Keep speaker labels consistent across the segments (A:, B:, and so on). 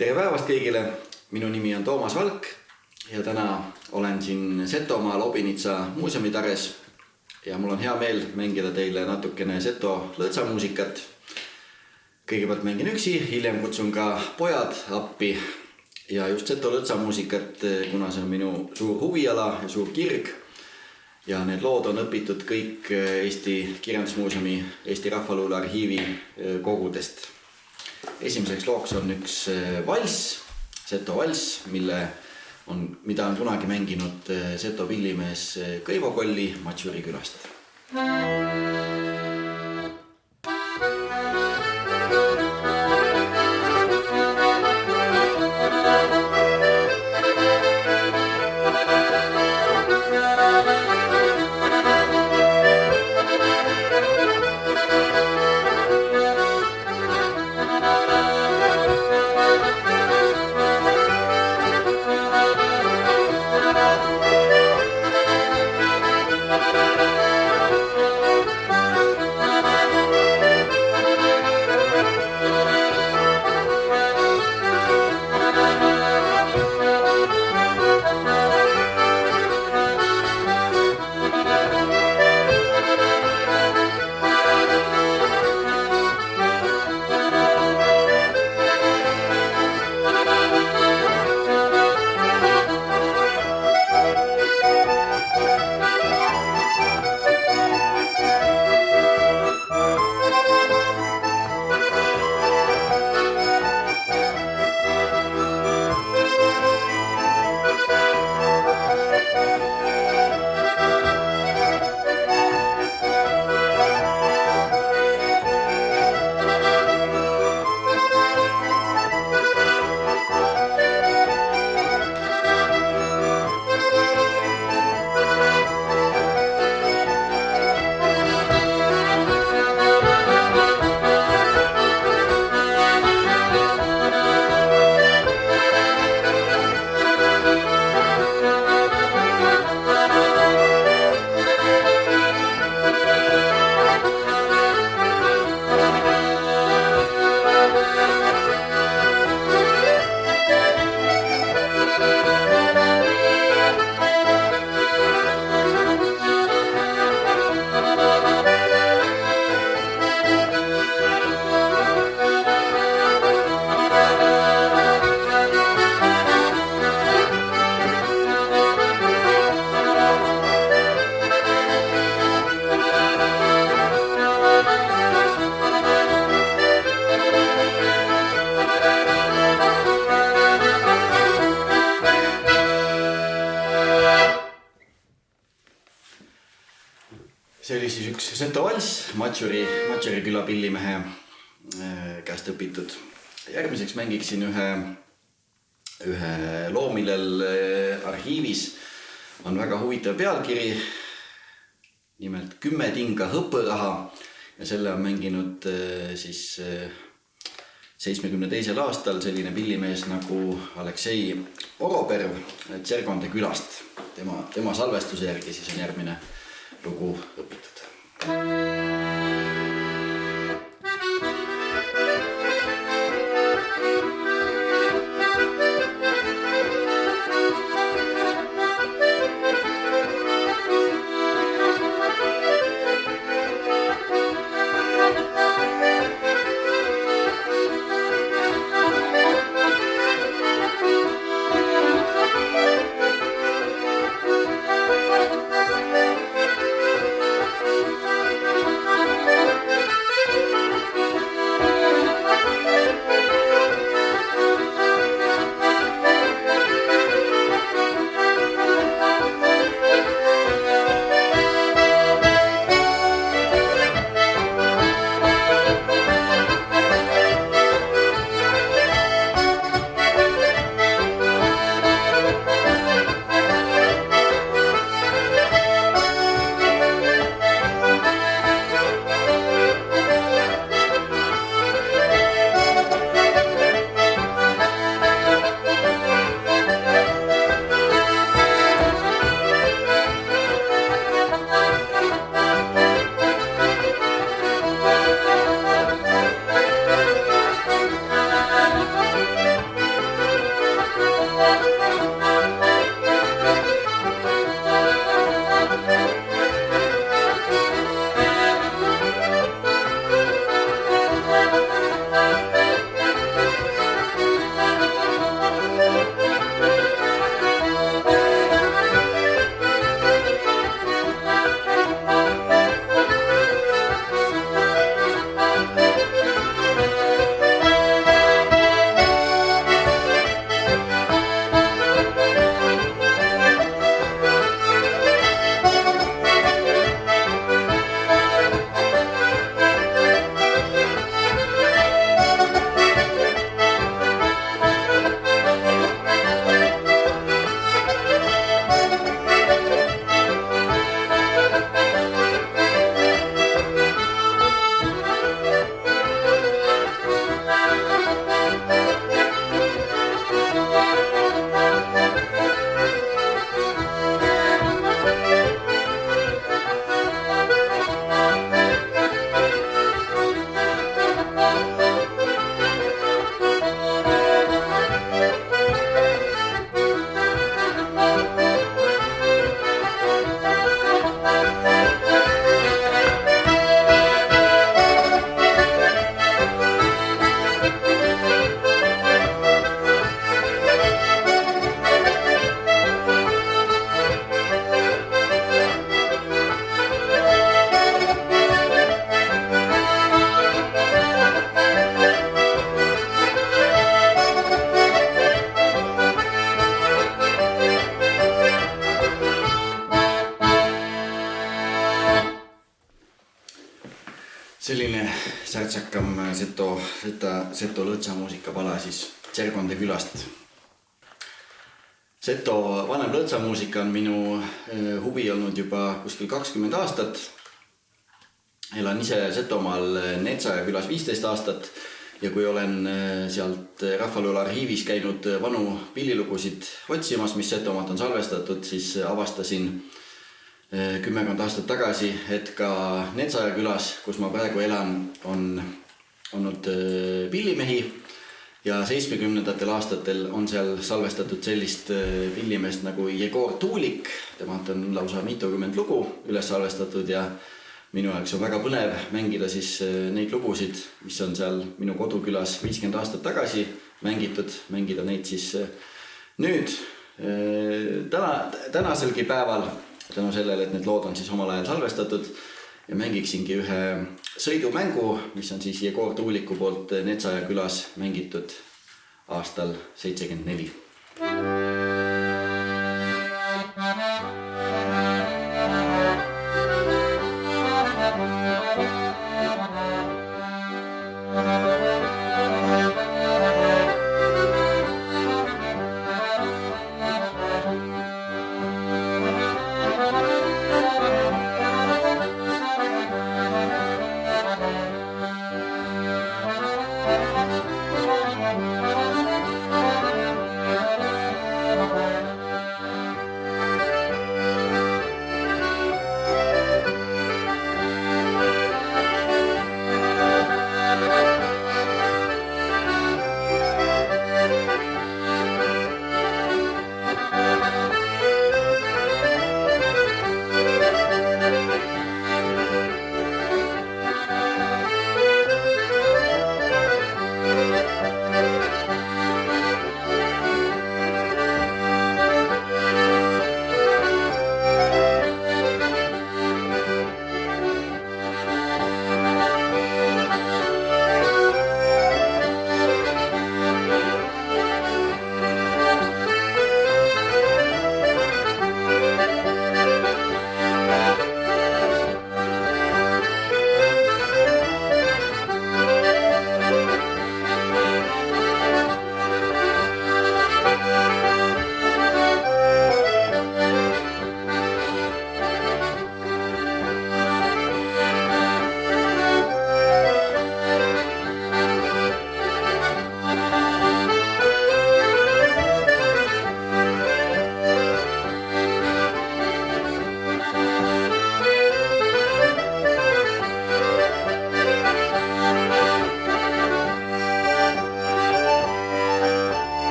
A: Tere päevast kõigile, minu nimi on Toomas Valk ja täna olen siin Setomaa Lobinitsa muuseumitares ja mul on hea meel mängida teile natukene Seto lõõtsamuusikat. Kõigepealt mängin üksi, hiljem kutsun ka pojad appi ja just Seto lõõtsamuusikat, kuna see on minu suur huviala ja suur kirg ja need lood on õpitud kõik Eesti Kirjandusmuuseumi Eesti Rahvaluule arhiivi kogudest. Esimeseks looks on üks valss, Seto valss, mida on kunagi mänginud Seto pillimees Kõivo Kolli Matšuri külast. See oli siis üks Seto valss, Matšuri küla pillimehe käest õpitud. Järgmiseks mängiksin ühe loo, millel arhiivis on väga huvitav pealkiri, nimelt 10 tinga hõpõraha ja selle on mänginud siis 72. aastal selline pillimees nagu Aleksei Oroperv Tšergonde külast. Tema salvestuse järgi siis on järgmine lugu õpitud. selline särtsakam seto lõõtsamuusikapala siis Tšergonde külast. Seto vanem lõõtsamuusika on minu huvi olnud juba kuskil 20 aastat. Elan ise Setomaal Netsaja külas 15 aastat ja kui olen sealt Rahvaluule arhiivis käinud vanu pillilugusid otsimas, mis Setomaalt on salvestatud, siis avastasin 10 aastat tagasi, et ka Netsaja külas, kus ma praegu elan, on olnud pillimehi ja 70. aastatel on seal salvestatud sellist pillimeest nagu Jegor Tuulik. Temalt on lausa mitukümmend lugu üles salvestatud ja minu jaoks on väga põnev mängida siis neid lugusid, mis on seal minu kodukülas 50 aastat tagasi mängida neid siis nüüd tänaselgi päeval tänu sellele, et need lood on siis omal ajal salvestatud ja mängiksingi ühe sõidumängu, mis on siis Jegor Tuuliku poolt Netsaja külas mängitud aastal 74.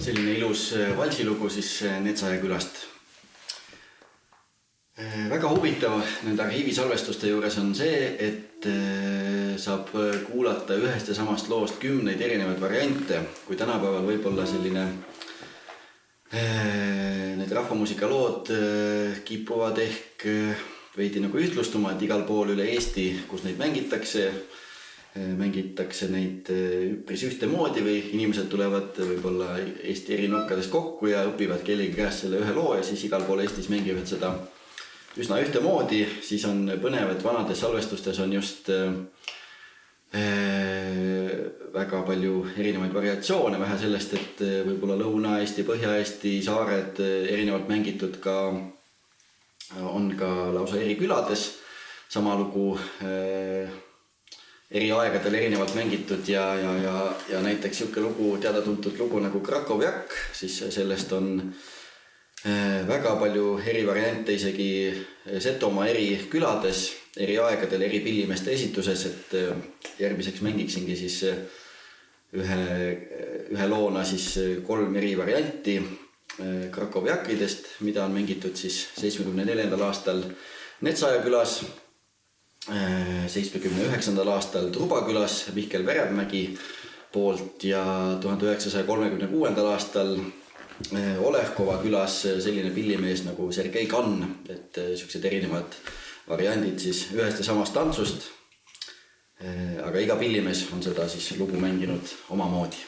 A: Selline ilus valsilugu siis Netsaja külast. Väga huvitav nende arhiivisalvestuste juures on see, et saab kuulata ühest ja samast loost 10 erinevaid variante, kui tänapäeval võib-olla selline need rahvamuusika lood kipuvad ehk veidi nagu ühtlustuma, et igal pool üle Eesti, kus neid mängitakse, mängitakse neid üpris ühtemoodi või inimesed tulevad võib-olla Eesti eri nurkadest kokku ja õpivad kellegi käest selle ühe loo ja siis igal pool Eestis mängivad seda üsna ühtemoodi. Siis on põnev, et vanades salvestustes on just väga palju erinevaid variatsioone, vähe sellest, et võib-olla Lõuna-Eesti, Põhja-Eesti saared erinevalt mängitud on ka lausa eri külades. Sama lugu eri aegadel erinevalt mängitud ja näiteks siuke lugu, teada-tuntud lugu nagu Krakovjak, siis sellest on väga palju eri variante isegi Setomaa eri külades, eri aegadel, eri pillimeeste esituses, et järgmiseks mängiksingi siis ühe loona siis 3 eri varianti Krakovjakidest, mida on mängitud siis 74. aastal Netsaja külas, 79. aastal Truba külas Mihkel Verevmägi poolt ja 1936. aastal Olehkova külas selline pillimees nagu Sergei Kann, et siuksed erinevad variandid siis ühest ja samast tantsust. Aga iga pillimees on seda siis lugu mänginud omamoodi.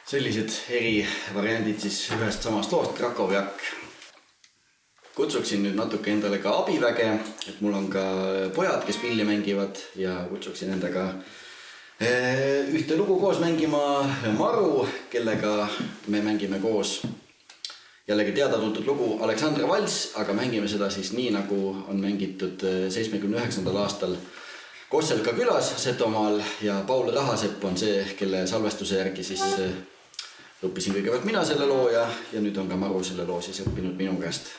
A: Sellised eri variandid siis ühest samast loost, Krakovjak. Kutsuksin nüüd natuke endale ka abiväge, et mul on ka pojad, kes pilli mängivad ja kutsuksin endaga ühte lugu koos mängima Maru, kellega me mängime koos jällegi teada-tuntud lugu Aleksandra Valss, aga mängime seda siis nii, nagu on mängitud 79. aastal Kosselka külas Setomaal ja Paul Rahasepp on see, kelle salvestuse järgi siis õppisin kõigepealt mina selle loo ja nüüd on ka Maru selle loo siis õppinud minu käest.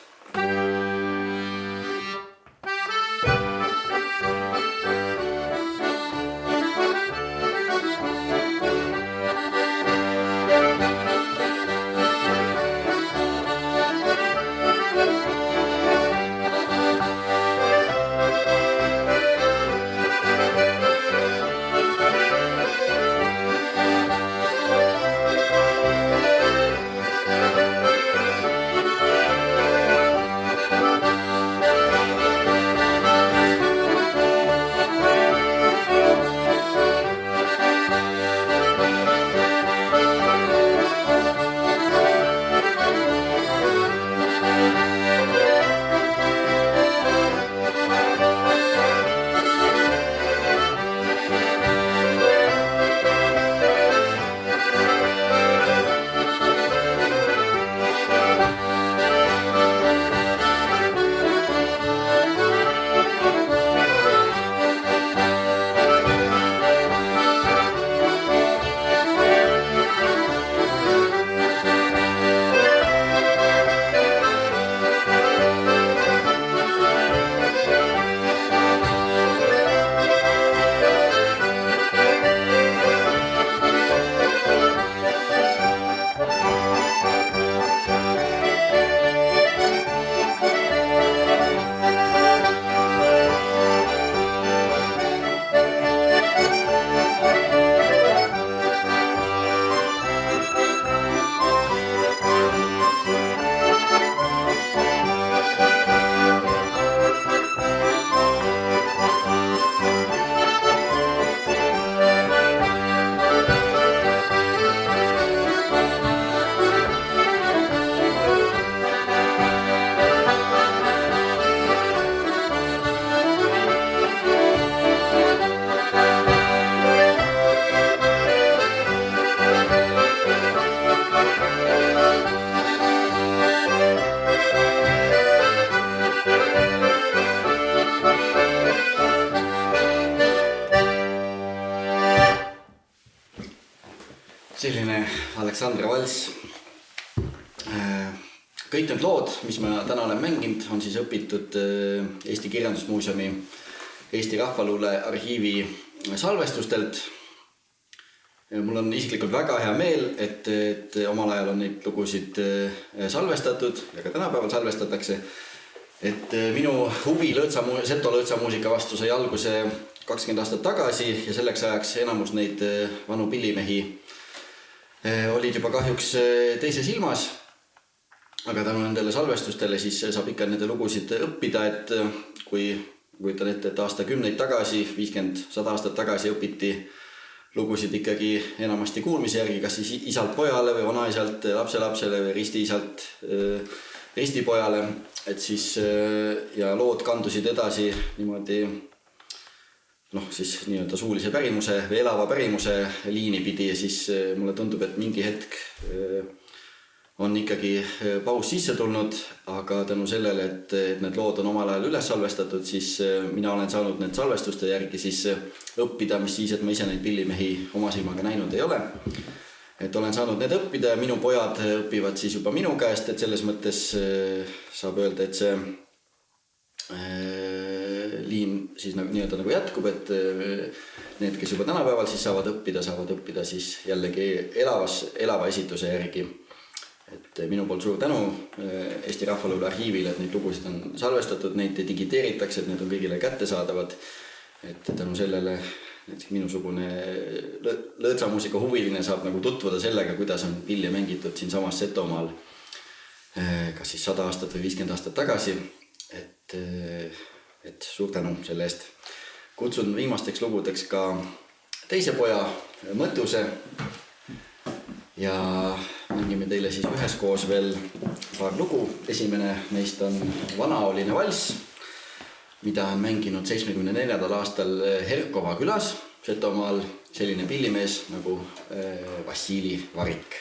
A: Selline Aleksandra valss. Kõik need lood, mis ma täna olen mänginud, on siis õpitud Eesti Kirjandusmuuseumi Eesti Rahvaluule arhiivi salvestustelt. Mul on isiklikult väga hea meel, et omal ajal on neid lugusid salvestatud ja ka tänapäeval salvestatakse. Et minu huvi seto lõõtsamuusika vastu sai alguse 20 aastat tagasi ja selleks ajaks enamus neid vanu pillimehi olid juba kahjuks teises ilmas, aga tänu nendele salvestustele siis saab ikka nende lugusid õppida, et kui kujutan ette, et aastakümneid tagasi, 50-100 aastat tagasi õpiti lugusid ikkagi enamasti kuulmise järgi, kas siis isalt pojale või vanaisalt lapselapsele või ristiisalt ristipojale, et siis ja lood kandusid edasi niimoodi siis nii-öelda suulise pärimuse või elava pärimuse liini pidi ja siis mulle tundub, et mingi hetk on ikkagi paus sisse tulnud, aga tänu sellele, et need lood on omal ajal üles salvestatud, siis mina olen saanud need salvestuste järgi siis õppida, mis siis, et ma ise neid pillimehi oma silmaga näinud ei ole. Et olen saanud need õppida ja minu pojad õpivad siis juba minu käest, et selles mõttes saab öelda, et see liin siis nii-öelda nagu jätkub, et need, kes juba tänapäeval siis saavad õppida siis jällegi elava esituse järgi. Et minu poolt suur tänu Eesti Rahvaluule arhiivile, et neid lugusid on salvestatud, neid digiteeritakse, et need on kõigile kättesaadavad. Et tänu sellele minusugune lõõtsamuusika huviline saab nagu tutvuda sellega, kuidas on pilli mängitud siin samas Setomaal kas siis 100 aastat või 50 aastat tagasi. Et suur tänu selle eest. Kutsun viimasteks lugudeks ka teise poja Mõttuse ja mängime teile siis üheskoos veel paar lugu. Esimene neist on Vanaoline valss, mida on mänginud 74. aastal Herkova külas Setomaal selline pillimees nagu Vassili Varik.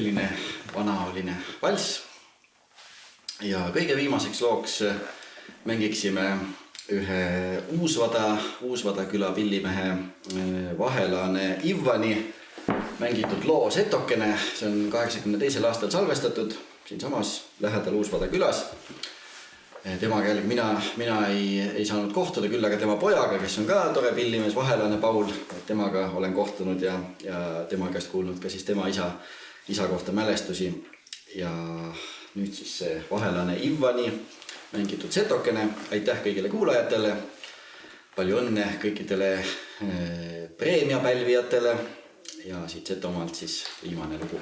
A: selline vanaoline valss. Ja kõige viimaseks looks mängiksime ühe Uusvada küla pillimehe Vahelane Ivani mängitud loo Setokene. See on 82. aastal salvestatud siinsamas lähedal Uusvada külas. Temaga jällegi mina ei saanud kohtuda, küll aga tema pojaga, kes on ka tore pillimees Vahelane Paul. Temaga olen kohtunud ja tema käest kuulnud ka siis tema isa kohta mälestusi. Ja nüüd siis see Vahelane Ivani mängitud Setokene. Aitäh kõigile kuulajatele. Palju õnne kõikidele preemia pälvijatele. Ja siit Setomaalt siis viimane lugu.